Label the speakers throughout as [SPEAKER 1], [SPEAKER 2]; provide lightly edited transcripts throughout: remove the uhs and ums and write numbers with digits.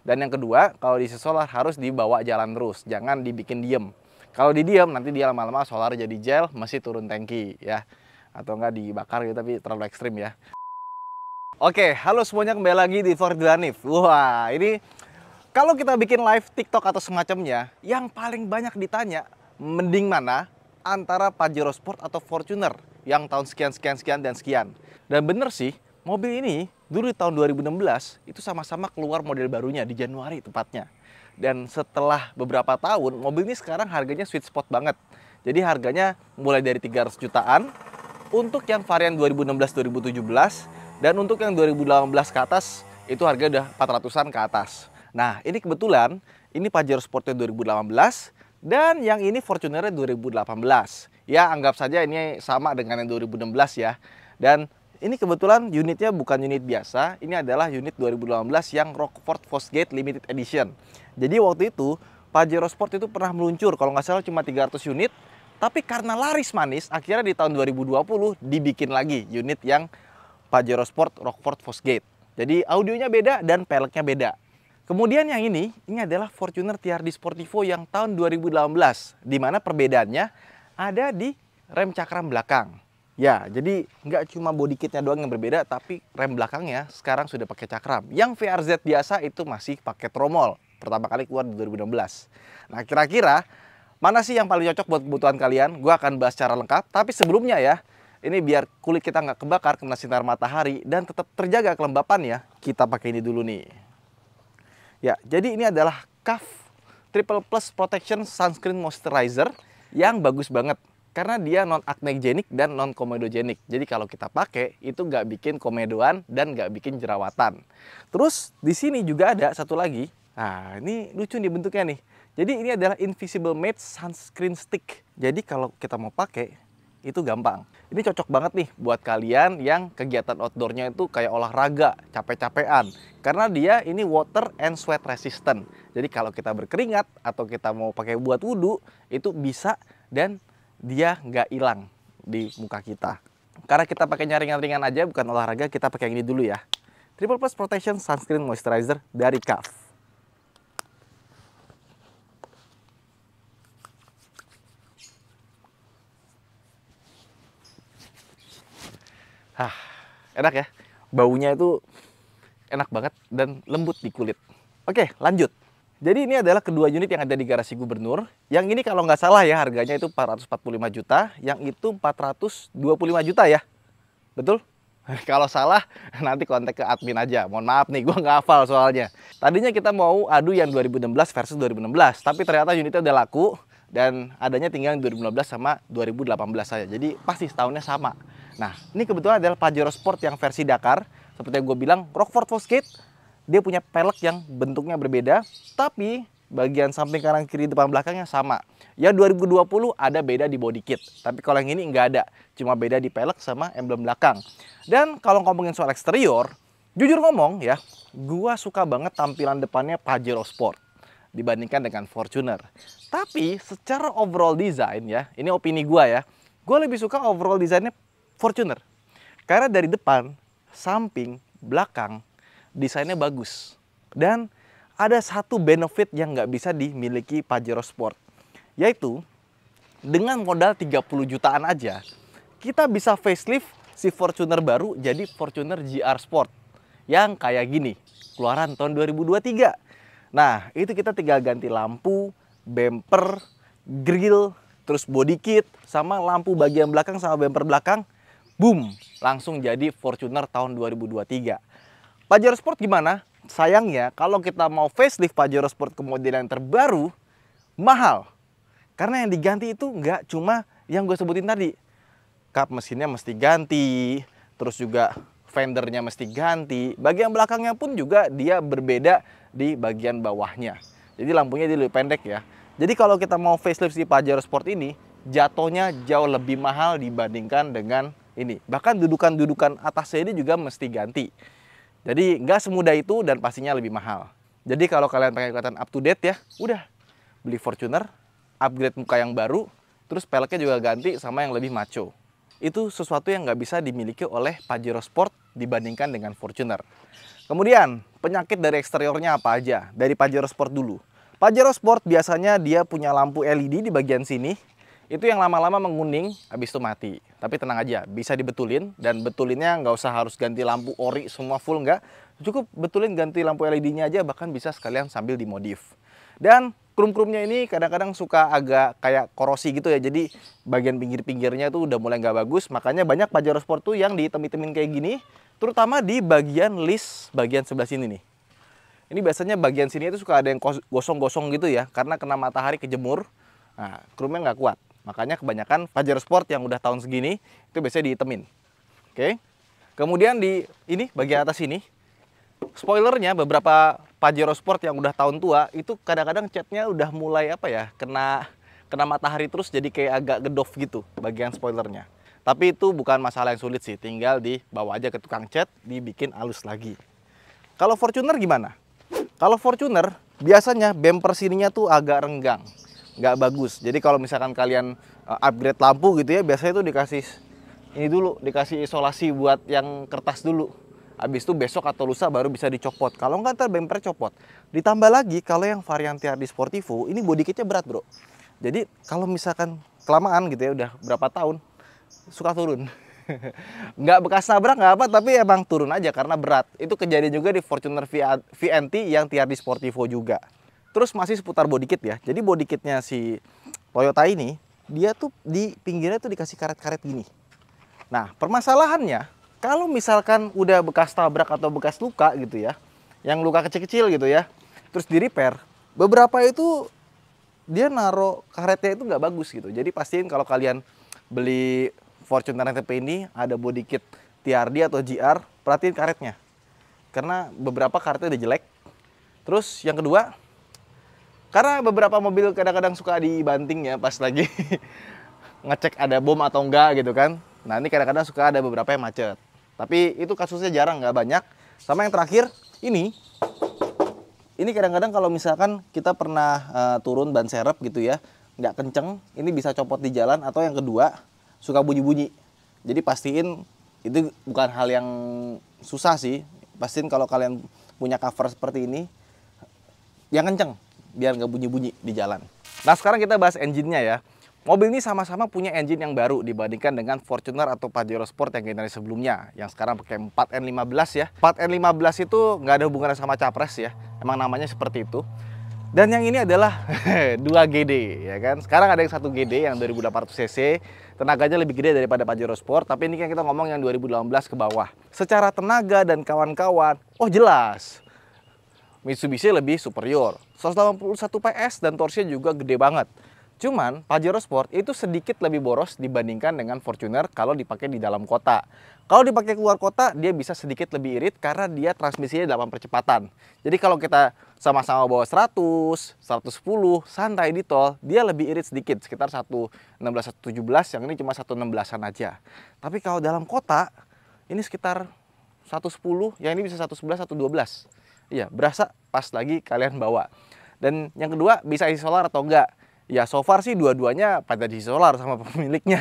[SPEAKER 1] Dan yang kedua, kalau diisi solar harus dibawa jalan terus, jangan dibikin diem. Kalau didiem nanti dia lama-lama solar jadi gel, masih turun tangki ya. Atau enggak dibakar gitu, tapi terlalu ekstrim ya. Oke, halo semuanya, kembali lagi di Fordanif. Wah, ini kalau kita bikin live TikTok atau semacamnya, yang paling banyak ditanya, mending mana antara Pajero Sport atau Fortuner yang tahun sekian dan sekian. Dan bener sih, mobil ini dulu di tahun 2016 itu sama-sama keluar model barunya di Januari tepatnya. Dan setelah beberapa tahun, mobil ini sekarang harganya sweet spot banget. Jadi harganya mulai dari 300 jutaan untuk yang varian 2016-2017, dan untuk yang 2018 ke atas itu harga udah 400-an ke atas. Nah, ini kebetulan ini Pajero Sportnya 2018 dan yang ini Fortunernya 2018. Ya, anggap saja ini sama dengan yang 2016 ya. Dan ini kebetulan unitnya bukan unit biasa, ini adalah unit 2018 yang Rockford Fosgate Limited Edition. Jadi waktu itu Pajero Sport itu pernah meluncur, kalau nggak salah cuma 300 unit, tapi karena laris manis, akhirnya di tahun 2020 dibikin lagi unit yang Pajero Sport Rockford Fosgate. Jadi audionya beda dan peleknya beda. Kemudian yang ini adalah Fortuner TRD Sportivo yang tahun 2018, di mana perbedaannya ada di rem cakram belakang. Ya, jadi nggak cuma body kitnya doang yang berbeda, tapi rem belakangnya sekarang sudah pakai cakram. Yang VRZ biasa itu masih pakai tromol. Pertama kali keluar di 2016. Nah, kira-kira mana sih yang paling cocok buat kebutuhan kalian? Gue akan bahas secara lengkap, tapi sebelumnya ya, ini biar kulit kita nggak kebakar kena sinar matahari dan tetap terjaga kelembapannya, kita pakai ini dulu nih. Ya, jadi ini adalah CAF Triple Plus Protection Sunscreen Moisturizer yang bagus banget karena dia non acnegenic dan non komedogenik. Jadi kalau kita pakai itu nggak bikin komedoan dan nggak bikin jerawatan. Terus di sini juga ada satu lagi. Nah, ini lucu nih bentuknya nih. Jadi ini adalah Invisible Matte Sunscreen Stick. Jadi kalau kita mau pakai itu gampang. Ini cocok banget nih buat kalian yang kegiatan outdoornya itu kayak olahraga, capek-capean. Karena dia ini water and sweat resistant. Jadi kalau kita berkeringat atau kita mau pakai buat wudhu, itu bisa dan dia nggak hilang di muka kita. Karena kita pakainya ringan-ringan aja, bukan olahraga, kita pakai yang ini dulu ya. Triple Plus Protection Sunscreen Moisturizer dari CAF. Enak ya, baunya itu enak banget dan lembut di kulit. Oke, lanjut. Jadi ini adalah kedua unit yang ada di garasi Gubernur. Yang ini kalau nggak salah ya harganya itu 445 juta, yang itu 425 juta ya. Betul? Kalau salah nanti kontak ke admin aja. Mohon maaf nih, gue nggak hafal soalnya. Tadinya kita mau adu yang 2016 versus 2016, tapi ternyata unitnya udah laku dan adanya tinggal yang 2015 sama 2018 saja. Jadi pasti setahunnya sama. Nah, ini kebetulan adalah Pajero Sport yang versi Dakar. Seperti yang gue bilang, Rockford Fosgate, dia punya pelek yang bentuknya berbeda, tapi bagian samping kanan kiri depan belakangnya sama. Ya 2020 ada beda di body kit, tapi kalau yang ini nggak ada, cuma beda di pelek sama emblem belakang. Dan kalau ngomongin soal eksterior, jujur ngomong ya, gue suka banget tampilan depannya Pajero Sport dibandingkan dengan Fortuner. Tapi secara overall design ya, ini opini gue ya, gue lebih suka overall desainnya Fortuner. Karena dari depan, samping, belakang, desainnya bagus. Dan ada satu benefit yang nggak bisa dimiliki Pajero Sport. Yaitu, dengan modal 30 jutaan aja, kita bisa facelift si Fortuner baru jadi Fortuner GR Sport. Yang kayak gini, keluaran tahun 2023. Nah, itu kita tinggal ganti lampu, bumper, grill, terus body kit, sama lampu bagian belakang sama bumper belakang. Boom, langsung jadi Fortuner tahun 2023. Pajero Sport gimana? Sayangnya kalau kita mau facelift Pajero Sport ke model yang terbaru, mahal. Karena yang diganti itu nggak cuma yang gue sebutin tadi. Kap mesinnya mesti ganti, terus juga fendernya mesti ganti. Bagian belakangnya pun juga dia berbeda di bagian bawahnya. Jadi lampunya dia lebih pendek ya. Jadi kalau kita mau facelift si Pajero Sport ini, jatuhnya jauh lebih mahal dibandingkan dengan ini. Bahkan dudukan-dudukan atasnya ini juga mesti ganti. Jadi nggak semudah itu dan pastinya lebih mahal. Jadi kalau kalian pengen kelihatan up to date ya, udah beli Fortuner, upgrade muka yang baru, terus peleknya juga ganti sama yang lebih maco. Itu sesuatu yang nggak bisa dimiliki oleh Pajero Sport dibandingkan dengan Fortuner. Kemudian penyakit dari eksteriornya apa aja? Dari Pajero Sport dulu. Pajero Sport biasanya dia punya lampu LED di bagian sini. Itu yang lama-lama menguning, habis itu mati. Tapi tenang aja, bisa dibetulin. Dan betulinnya nggak usah harus ganti lampu ori semua full, nggak. Cukup betulin ganti lampu LED-nya aja, bahkan bisa sekalian sambil dimodif. Dan krum-krumnya ini kadang-kadang suka agak kayak korosi gitu ya. Jadi bagian pinggir-pinggirnya itu udah mulai nggak bagus. Makanya banyak Pajero Sport tuh yang dihitam-hitamin kayak gini. Terutama di bagian list bagian sebelah sini nih. Ini biasanya bagian sini itu suka ada yang gosong-gosong gitu ya. Karena kena matahari kejemur. Nah, krumnya nggak kuat. Makanya kebanyakan Pajero Sport yang udah tahun segini itu biasanya dihitemin. Oke. Kemudian di ini bagian atas ini, spoilernya beberapa Pajero Sport yang udah tahun tua itu kadang-kadang catnya udah mulai apa ya, kena matahari terus jadi kayak agak gedof gitu bagian spoilernya. Tapi itu bukan masalah yang sulit sih, tinggal dibawa aja ke tukang cat, dibikin halus lagi. Kalau Fortuner gimana? Kalau Fortuner biasanya bumper sininya tuh agak renggang, nggak bagus. Jadi kalau misalkan kalian upgrade lampu gitu ya, biasanya tuh dikasih ini dulu, dikasih isolasi buat yang kertas dulu. Habis itu besok atau lusa baru bisa dicopot. Kalau nggak ntar bumper copot. Ditambah lagi kalau yang varian TRD Sportivo ini body kitnya berat bro. Jadi kalau misalkan kelamaan gitu ya, udah berapa tahun suka turun. Nggak bekas nabrak nggak apa, tapi emang turun aja karena berat. Itu kejadian juga di Fortuner VNT yang TRD Sportivo juga. Terus masih seputar body kit ya. Jadi body kitnya si Toyota ini, dia tuh di pinggirnya tuh dikasih karet-karet gini. Nah, permasalahannya kalau misalkan udah bekas tabrak atau bekas luka gitu ya, yang luka kecil-kecil gitu ya, terus di repair, beberapa itu dia naro karetnya itu nggak bagus gitu. Jadi pastiin kalau kalian beli Fortuner NTP ini ada body kit TRD atau GR, perhatiin karetnya. Karena beberapa karetnya udah jelek. Terus yang kedua, karena beberapa mobil kadang-kadang suka dibanting ya pas lagi ngecek ada bom atau enggak gitu kan. Nah ini kadang-kadang suka ada beberapa yang macet. Tapi itu kasusnya jarang, nggak banyak. Sama yang terakhir, ini kadang-kadang kalau misalkan kita pernah turun ban serep gitu ya, nggak kenceng, ini bisa copot di jalan. Atau yang kedua, suka bunyi-bunyi. Jadi pastiin, itu bukan hal yang susah sih. Pastiin kalau kalian punya cover seperti ini, yang kenceng, biar nggak bunyi-bunyi di jalan. Nah sekarang kita bahas engine-nya ya. Mobil ini sama-sama punya engine yang baru dibandingkan dengan Fortuner atau Pajero Sport yang generasi sebelumnya. Yang sekarang pakai 4N15 ya. 4N15 itu nggak ada hubungannya sama capres ya. Emang namanya seperti itu. Dan yang ini adalah 2GD ya kan. Sekarang ada yang 1GD yang 2800 cc. Tenaganya lebih gede daripada Pajero Sport. Tapi ini kan kita ngomong yang 2018 ke bawah. Secara tenaga dan kawan-kawan, oh jelas Mitsubishi lebih superior. 181 PS dan torsinya juga gede banget. Cuman Pajero Sport itu sedikit lebih boros dibandingkan dengan Fortuner kalau dipakai di dalam kota. Kalau dipakai keluar kota, dia bisa sedikit lebih irit karena dia transmisinya 8 percepatan. Jadi kalau kita sama-sama bawa 100, 110, santai di tol, dia lebih irit sedikit, sekitar 116, 117, yang ini cuma 116-an aja. Tapi kalau dalam kota, ini sekitar 110, yang ini bisa 111, 112. Iya, berasa pas lagi kalian bawa. Dan yang kedua, bisa isi solar atau enggak. Ya so far sih dua-duanya pada diisi solar sama pemiliknya.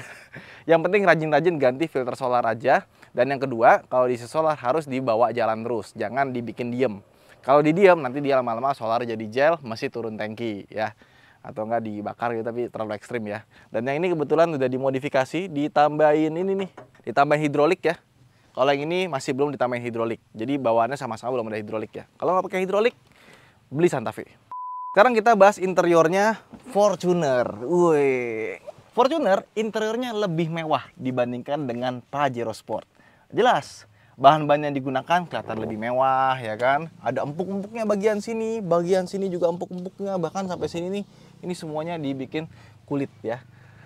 [SPEAKER 1] Yang penting rajin-rajin ganti filter solar aja. Dan yang kedua, kalau diisi solar harus dibawa jalan terus, jangan dibikin diem. Kalau didiem nanti dia lama-lama solar jadi gel, masih turun tangki ya. Atau enggak dibakar gitu, tapi terlalu ekstrim ya. Dan yang ini kebetulan udah dimodifikasi, ditambahin ini nih, ditambahin hidrolik ya. Kalau yang ini masih belum ditambahin hidrolik. Jadi bawaannya sama-sama belum ada hidrolik ya. Kalau nggak pakai hidrolik, beli Santa Fe. Sekarang kita bahas interiornya Fortuner. Wih, Fortuner interiornya lebih mewah dibandingkan dengan Pajero Sport. Jelas, bahan-bahan yang digunakan kelihatan lebih mewah ya kan. Ada empuk-empuknya bagian sini juga empuk-empuknya, bahkan sampai sini nih, ini semuanya dibikin kulit ya.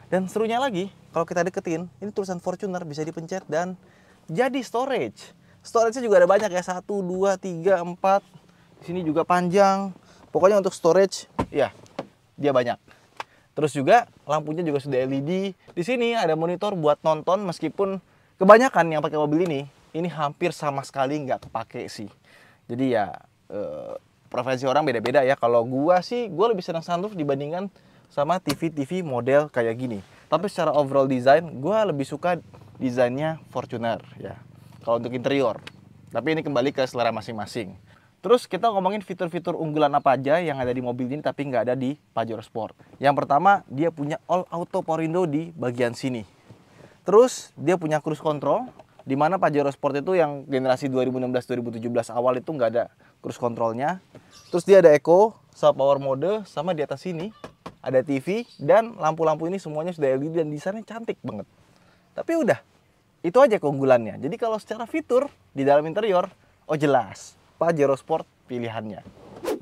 [SPEAKER 1] Dan serunya lagi, kalau kita deketin, ini tulisan Fortuner bisa dipencet dan jadi storage. Storage-nya juga ada banyak ya, 1, 2, 3, 4. Di sini juga panjang. Pokoknya untuk storage, ya dia banyak. Terus juga lampunya juga sudah LED. Di sini ada monitor buat nonton, meskipun kebanyakan yang pakai mobil ini hampir sama sekali nggak kepake sih. Jadi ya preferensi orang beda-beda ya. Kalau gua sih, gua lebih senang sunroof dibandingkan sama TV-TV model kayak gini. Tapi secara overall design, gua lebih suka desainnya Fortuner ya. Kalau untuk interior, Tapi ini kembali ke selera masing-masing. Terus kita ngomongin fitur-fitur unggulan apa aja yang ada di mobil ini tapi nggak ada di Pajero Sport. Yang pertama, dia punya all auto power window di bagian sini. Terus dia punya cruise control, di mana Pajero Sport itu yang generasi 2016-2017 awal itu nggak ada cruise controlnya. Terus dia ada eco, sama power mode, sama di atas sini ada TV, dan lampu-lampu ini semuanya sudah LED dan desainnya cantik banget. Tapi udah, itu aja keunggulannya. Jadi kalau secara fitur di dalam interior, oh jelas Pajero Sport pilihannya.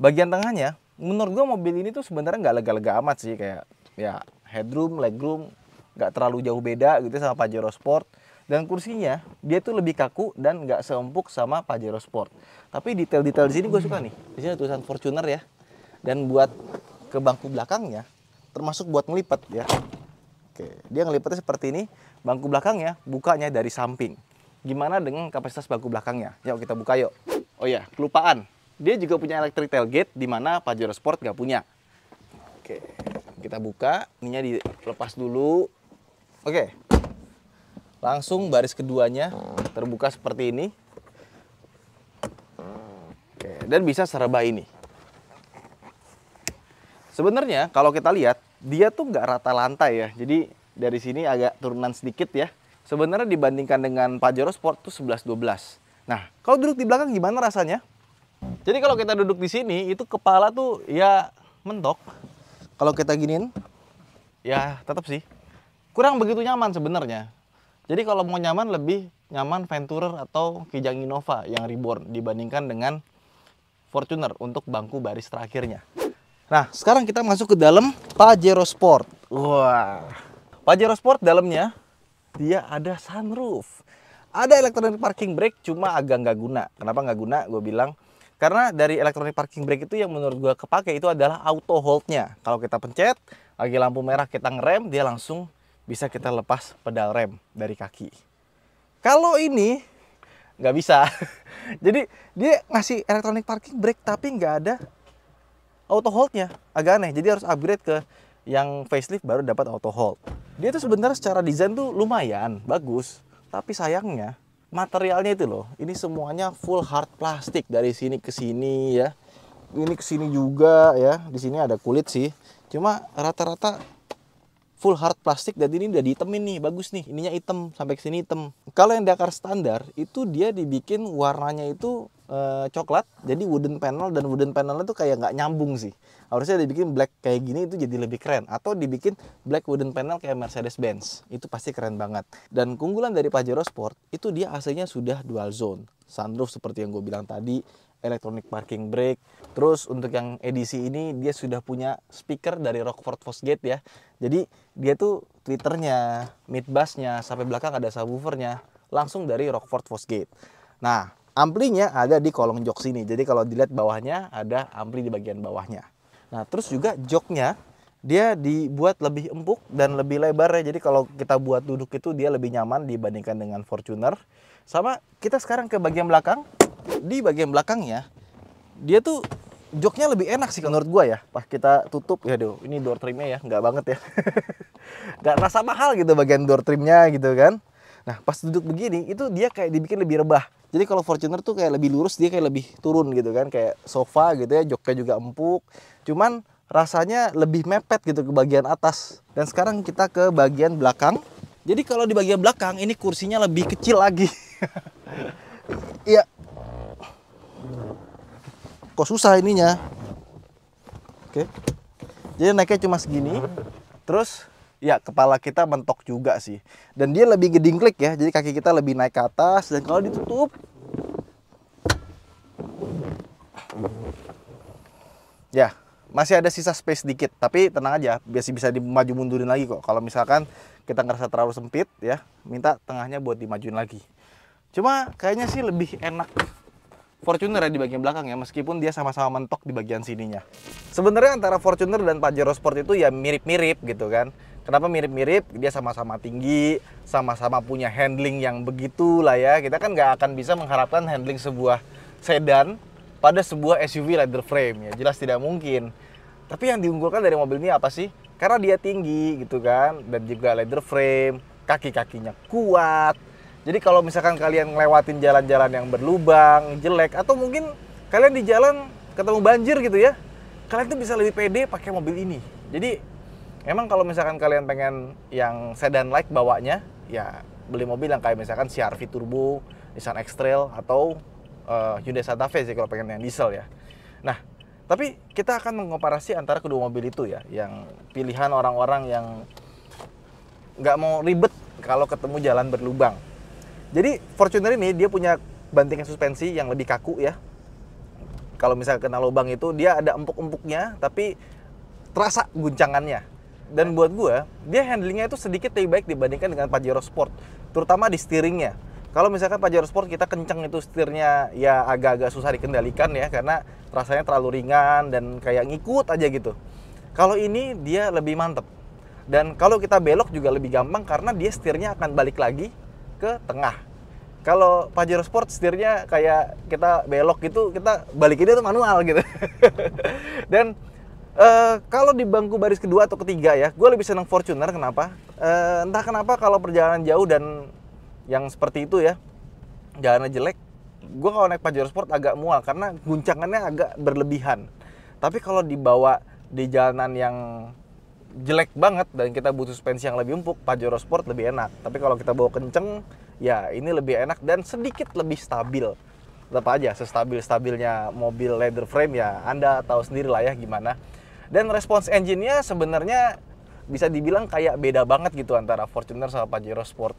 [SPEAKER 1] Bagian tengahnya, menurut gua mobil ini tuh sebenarnya nggak lega-lega amat sih, kayak ya headroom, legroom nggak terlalu jauh beda gitu sama Pajero Sport. Dan kursinya dia tuh lebih kaku dan nggak seempuk sama Pajero Sport. Tapi detail-detail di sini gue suka nih. Di sini ada tulisan Fortuner ya. Dan buat ke bangku belakangnya, termasuk buat ngelipat ya. Oke, dia ngelipatnya seperti ini. Bangku belakangnya bukanya dari samping. Gimana dengan kapasitas bangku belakangnya? Yuk kita buka yuk. Oh ya, kelupaan. Dia juga punya electric tailgate di mana Pajero Sport nggak punya. Oke, kita buka. Ininya dilepas dulu. Oke. Langsung baris keduanya terbuka seperti ini. Oke, dan bisa serba ini. Sebenarnya kalau kita lihat, dia tuh nggak rata lantai ya. Jadi dari sini agak turunan sedikit ya. Sebenarnya dibandingkan dengan Pajero Sport tuh 11-12. Nah, kalau duduk di belakang gimana rasanya? Jadi kalau kita duduk di sini, itu kepala tuh ya mentok. Kalau kita giniin, ya tetap sih kurang begitu nyaman sebenarnya. Jadi kalau mau nyaman, lebih nyaman Venturer atau Kijang Innova yang reborn dibandingkan dengan Fortuner untuk bangku baris terakhirnya. Nah, sekarang kita masuk ke dalam Pajero Sport. Wah, Pajero Sport dalamnya dia ada sunroof. Ada electronic parking brake, cuma agak nggak guna. Kenapa nggak guna? Gue bilang karena dari electronic parking brake itu yang menurut gue kepake itu adalah auto hold-nya. Kalau kita pencet, lagi lampu merah kita ngerem, dia langsung bisa kita lepas pedal rem dari kaki. Kalau ini nggak bisa. Jadi dia ngasih electronic parking brake tapi nggak ada auto hold-nya. Agak aneh. Jadi harus upgrade ke yang facelift baru dapat auto hold. Dia tuh sebenarnya secara desain tuh lumayan bagus, tapi sayangnya materialnya itu loh. Ini semuanya full hard plastik dari sini ke sini ya. Ini ke sini juga ya. Di sini ada kulit sih. Cuma rata-rata full hard plastik dan ini udah dihitemin nih, bagus nih, ininya hitam sampai ke sini hitam. Kalau yang Dakar standar itu dia dibikin warnanya itu coklat, jadi wooden panel, dan wooden panelnya tuh kayak nggak nyambung sih. Harusnya dibikin black kayak gini itu jadi lebih keren, atau dibikin black wooden panel kayak Mercedes-Benz, itu pasti keren banget. Dan keunggulan dari Pajero Sport itu dia AC-nya sudah dual zone, sunroof seperti yang gue bilang tadi, electronic parking brake. Terus untuk yang edisi ini dia sudah punya speaker dari Rockford Fosgate ya. Jadi dia tuh tweeternya, mid bassnya, sampai belakang ada subwoofernya langsung dari Rockford Fosgate. Nah, amplinya ada di kolong jok sini. Jadi kalau dilihat bawahnya ada ampli di bagian bawahnya. Nah, terus juga joknya dia dibuat lebih empuk dan lebih lebar ya. Jadi kalau kita buat duduk itu dia lebih nyaman dibandingkan dengan Fortuner. Sama kita sekarang ke bagian belakang. Di bagian belakangnya dia tuh joknya lebih enak sih menurut gua ya. Pas kita tutup, ya aduh, ini door trimnya ya nggak banget ya. Nggak rasa mahal gitu bagian door trimnya gitu kan. Nah pas duduk begini itu dia kayak dibikin lebih rebah. Jadi kalau Fortuner tuh kayak lebih lurus, dia kayak lebih turun gitu kan, kayak sofa gitu ya. Joknya juga empuk, cuman rasanya lebih mepet gitu ke bagian atas. Dan sekarang kita ke bagian belakang. Jadi kalau di bagian belakang ini kursinya lebih kecil lagi. Iya. Kok susah ininya. Oke. Jadi naiknya cuma segini. Terus ya kepala kita mentok juga sih. Dan dia lebih gedingklik ya. Jadi kaki kita lebih naik ke atas. Dan kalau ditutup, ya masih ada sisa space dikit. Tapi tenang aja, biasa bisa dimaju mundurin lagi kok. Kalau misalkan kita ngerasa terlalu sempit ya, minta tengahnya buat dimajuin lagi. Cuma kayaknya sih lebih enak Fortuner ya di bagian belakang ya, meskipun dia sama-sama mentok di bagian sininya. Sebenarnya antara Fortuner dan Pajero Sport itu ya mirip-mirip gitu kan. Kenapa mirip-mirip? Dia sama-sama tinggi, sama-sama punya handling yang begitu lah ya. Kita kan nggak akan bisa mengharapkan handling sebuah sedan pada sebuah SUV leather frame ya, jelas tidak mungkin. Tapi yang diunggulkan dari mobil ini apa sih? Karena dia tinggi gitu kan, dan juga leather frame, kaki-kakinya kuat. Jadi kalau misalkan kalian ngelewatin jalan-jalan yang berlubang, jelek, atau mungkin kalian di jalan ketemu banjir gitu ya, kalian tuh bisa lebih pede pakai mobil ini. Jadi emang kalau misalkan kalian pengen yang sedan like bawanya, ya beli mobil yang kayak misalkan CR-V Turbo, Nissan X-Trail, atau Hyundai Santa Fe sih kalau pengen yang diesel ya. Nah, tapi kita akan mengkomparasi antara kedua mobil itu ya, yang pilihan orang-orang yang nggak mau ribet kalau ketemu jalan berlubang. Jadi Fortuner ini dia punya bantingan suspensi yang lebih kaku ya. Kalau misalnya kena lubang itu dia ada empuk-empuknya, tapi terasa guncangannya. Dan buat gue, dia handlingnya itu sedikit lebih baik dibandingkan dengan Pajero Sport, terutama di steeringnya. Kalau misalkan Pajero Sport kita kenceng itu setirnya, ya agak-agak susah dikendalikan ya, karena rasanya terlalu ringan dan kayak ngikut aja gitu. Kalau ini dia lebih mantep. Dan kalau kita belok juga lebih gampang karena dia setirnya akan balik lagi ke tengah. Kalau Pajero Sport setirnya kayak kita belok gitu, kita balikinnya tuh manual gitu. Dan kalau di bangku baris kedua atau ketiga ya, gue lebih senang Fortuner. Kenapa? Entah kenapa kalau perjalanan jauh dan yang seperti itu ya, jalannya jelek, gue kalau naik Pajero Sport agak mual karena guncangannya agak berlebihan. Tapi kalau dibawa di jalanan yang jelek banget dan kita butuh suspensi yang lebih empuk, Pajero Sport lebih enak. Tapi kalau kita bawa kenceng, ya ini lebih enak dan sedikit lebih stabil. Tetap aja, sestabil-stabilnya mobil leather frame ya, Anda tahu sendiri lah ya gimana. Dan response engine-nya sebenarnya bisa dibilang kayak beda banget gitu antara Fortuner sama Pajero Sport.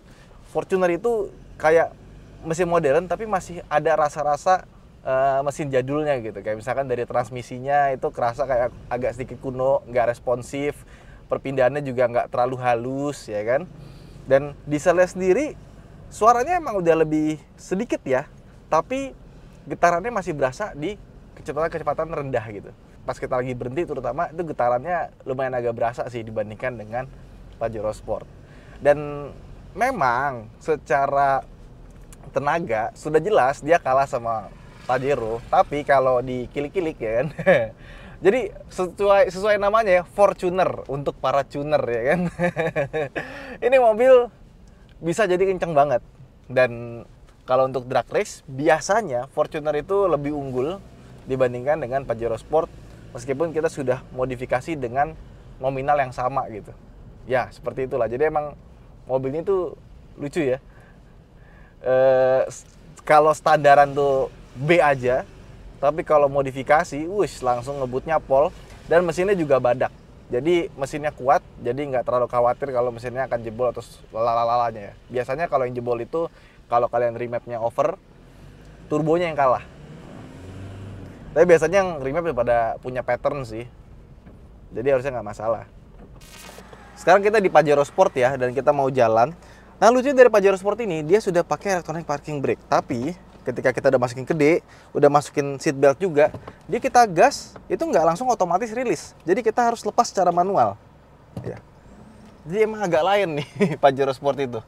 [SPEAKER 1] Fortuner itu kayak mesin modern tapi masih ada rasa-rasa mesin jadulnya gitu. Kayak misalkan dari transmisinya itu kerasa kayak agak sedikit kuno, nggak responsif. Perpindahannya juga nggak terlalu halus ya kan. Dan dieselnya sendiri suaranya emang udah lebih sedikit ya, tapi getarannya masih berasa di kecepatan rendah gitu. Pas kita lagi berhenti terutama itu getarannya lumayan agak berasa sih dibandingkan dengan Pajero Sport. Dan memang secara tenaga sudah jelas dia kalah sama Pajero, tapi kalau dikilik-kilik ya kan. Jadi sesuai namanya ya, Fortuner untuk para tuner ya kan. Ini mobil bisa jadi kenceng banget. Dan kalau untuk drag race biasanya Fortuner itu lebih unggul dibandingkan dengan Pajero Sport, meskipun kita sudah modifikasi dengan nominal yang sama gitu. Ya seperti itulah. Jadi emang mobil ini tuh lucu ya. Kalau standaran tuh B aja, tapi kalau modifikasi, langsung ngebutnya pol dan mesinnya juga badak. Jadi mesinnya kuat, jadi nggak terlalu khawatir kalau mesinnya akan jebol atau lalalanya ya. Biasanya kalau yang jebol itu kalau kalian remapnya over, turbonya yang kalah. Tapi biasanya yang remap daripada punya pattern sih, jadi harusnya nggak masalah. Sekarang kita di Pajero Sport ya, dan kita mau jalan. Nah lucunya dari Pajero Sport ini, dia sudah pakai electronic parking brake. Tapi ketika kita udah masukin ke D, udah masukin seat belt juga, dia kita gas, itu nggak langsung otomatis rilis. Jadi kita harus lepas secara manual. Ya. Jadi emang agak lain nih Pajero Sport itu.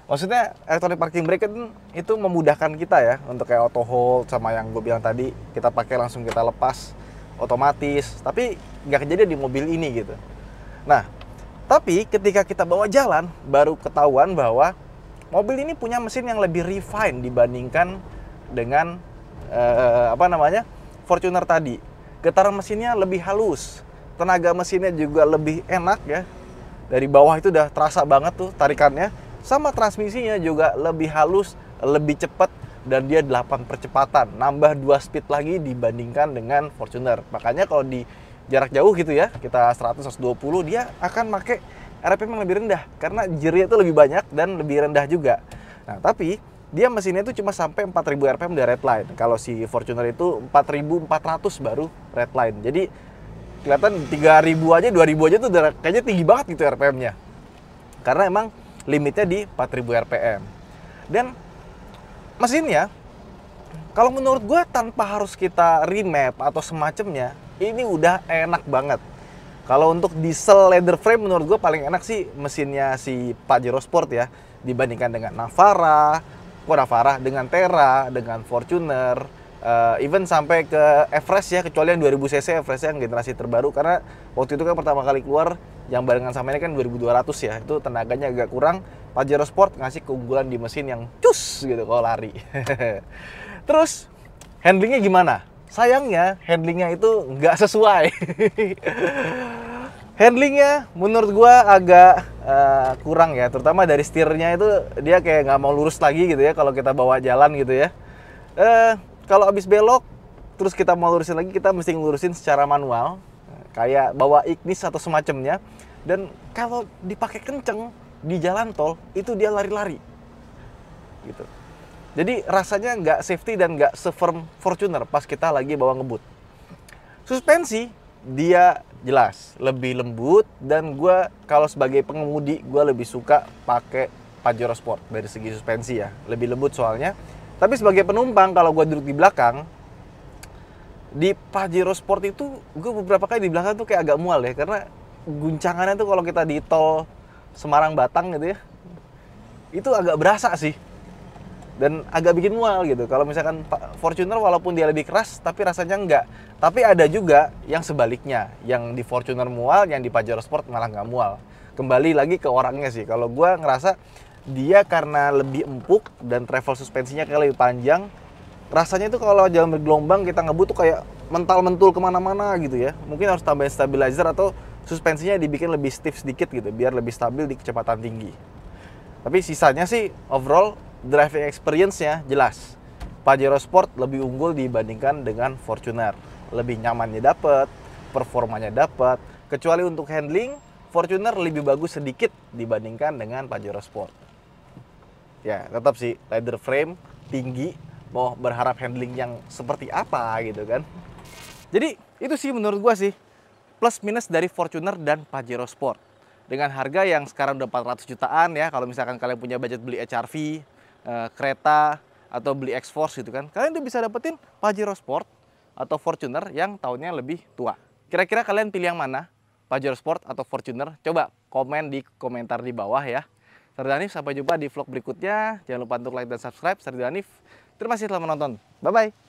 [SPEAKER 1] Maksudnya electronic parking brake itu memudahkan kita ya, untuk kayak auto hold sama yang gue bilang tadi, kita pakai langsung kita lepas otomatis. Tapi nggak kejadian di mobil ini gitu. Nah, tapi ketika kita bawa jalan, baru ketahuan bahwa mobil ini punya mesin yang lebih refine dibandingkan dengan Fortuner tadi. Getaran mesinnya lebih halus, tenaga mesinnya juga lebih enak ya. Dari bawah itu udah terasa banget tuh tarikannya. Sama transmisinya juga lebih halus, lebih cepat, dan dia 8 percepatan, nambah 2 speed lagi dibandingkan dengan Fortuner. Makanya kalau di jarak jauh gitu ya, kita 100-120, dia akan pakai RPM yang lebih rendah karena jernya itu lebih banyak dan lebih rendah juga. Nah, tapi dia mesinnya itu cuma sampai 4000 RPM udah redline. Kalau si Fortuner itu 4400 baru redline. Jadi kelihatan 3000 aja, 2000 aja tuh udah kayaknya tinggi banget gitu RPM-nya. Karena emang limitnya di 4000 RPM. Dan mesinnya kalau menurut gue tanpa harus kita remap atau semacamnya, ini udah enak banget. Kalau untuk diesel leather frame menurut gue paling enak sih mesinnya si Pajero Sport ya, dibandingkan dengan Navara, dengan Terra, dengan Fortuner, Even sampai ke Everest ya, kecuali yang 2000 cc Everest yang generasi terbaru, karena waktu itu kan pertama kali keluar yang barengan sama ini kan 2200 ya, itu tenaganya agak kurang. Pajero Sport ngasih keunggulan di mesin yang cus gitu kalau lari. Terus handlingnya gimana? Sayangnya handlingnya itu nggak sesuai. Handlingnya menurut gua agak kurang ya, terutama dari setirnya itu dia kayak nggak mau lurus lagi gitu ya kalau kita bawa jalan gitu ya. Kalau abis belok terus kita mau lurusin lagi, kita mesti ngelurusin secara manual kayak bawa ignis atau semacamnya. Dan kalau dipakai kenceng di jalan tol itu dia lari-lari gitu. Jadi rasanya nggak safety dan nggak se-firm Fortuner pas kita lagi bawa ngebut. Suspensi dia jelas lebih lembut, dan gue kalau sebagai pengemudi gue lebih suka pakai Pajero Sport dari segi suspensi ya, lebih lembut soalnya. Tapi sebagai penumpang kalau gue duduk di belakang, di Pajero Sport itu gue beberapa kali di belakang tuh kayak agak mual ya, karena guncangannya tuh kalau kita di tol Semarang Batang gitu ya, itu agak berasa sih, dan agak bikin mual gitu. Kalau misalkan Fortuner walaupun dia lebih keras tapi rasanya enggak. Tapi ada juga yang sebaliknya, yang di Fortuner mual, yang di Pajero Sport malah nggak mual. Kembali lagi ke orangnya sih. Kalau gue ngerasa dia karena lebih empuk dan travel suspensinya kayak lebih panjang, rasanya itu kalau jalan bergelombang kita ngebut tuh kayak mental-mentul kemana-mana gitu ya. Mungkin harus tambahin stabilizer atau suspensinya dibikin lebih stiff sedikit gitu, biar lebih stabil di kecepatan tinggi. Tapi sisanya sih overall driving experience-nya jelas Pajero Sport lebih unggul dibandingkan dengan Fortuner. Lebih nyamannya dapat, performanya dapat. Kecuali untuk handling, Fortuner lebih bagus sedikit dibandingkan dengan Pajero Sport. Ya, tetap sih leather frame tinggi, mau berharap handling yang seperti apa gitu kan. Jadi itu sih menurut gua sih plus minus dari Fortuner dan Pajero Sport. Dengan harga yang sekarang udah 400 jutaan ya, kalau misalkan kalian punya budget beli HR-V, kereta, atau beli X-Force gitu kan, kalian tuh bisa dapetin Pajero Sport atau Fortuner yang tahunnya lebih tua. Kira-kira kalian pilih yang mana? Pajero Sport atau Fortuner? Coba komen di komentar di bawah ya. Saya Danif, sampai jumpa di vlog berikutnya. Jangan lupa untuk like dan subscribe. Saya Danif, terima kasih telah menonton. Bye-bye.